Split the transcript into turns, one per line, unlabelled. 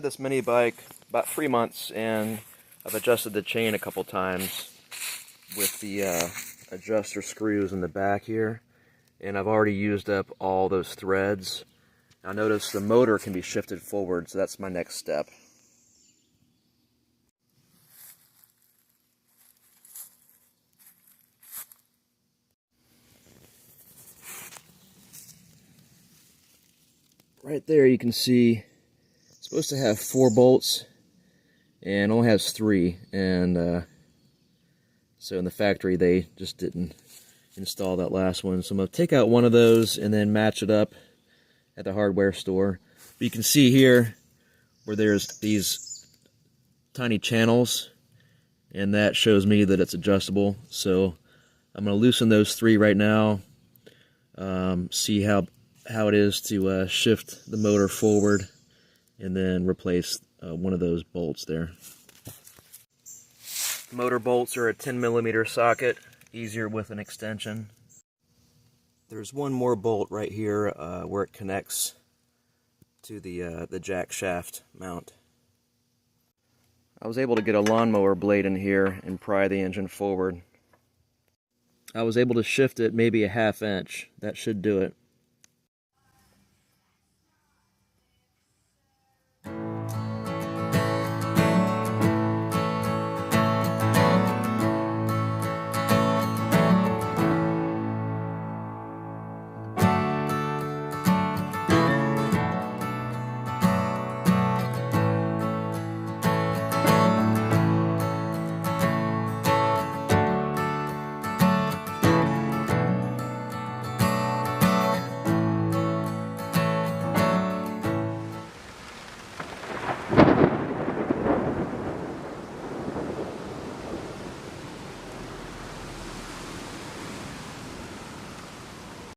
this mini bike about 3 months, and I've adjusted the chain a couple times with the adjuster screws in the back here, and I've already used up all those threads. Now notice the motor can be shifted forward, so that's my next step. Right there you can see it's supposed to have 4 bolts and only has 3, and so in the factory they just didn't install that last one. So I'm going to take out one of those and then match it up at the hardware store. But you can see here where there's these tiny channels, and that shows me that it's adjustable. So I'm going to loosen those 3 right now, see how it is to shift the motor forward, and then replace one of those bolts there. Motor bolts are a 10mm socket, easier with an extension. There's one more bolt right here where it connects to the jack shaft mount. I was able to get a lawnmower blade in here and pry the engine forward. I was able to shift it maybe a 1/2 inch. That should do it.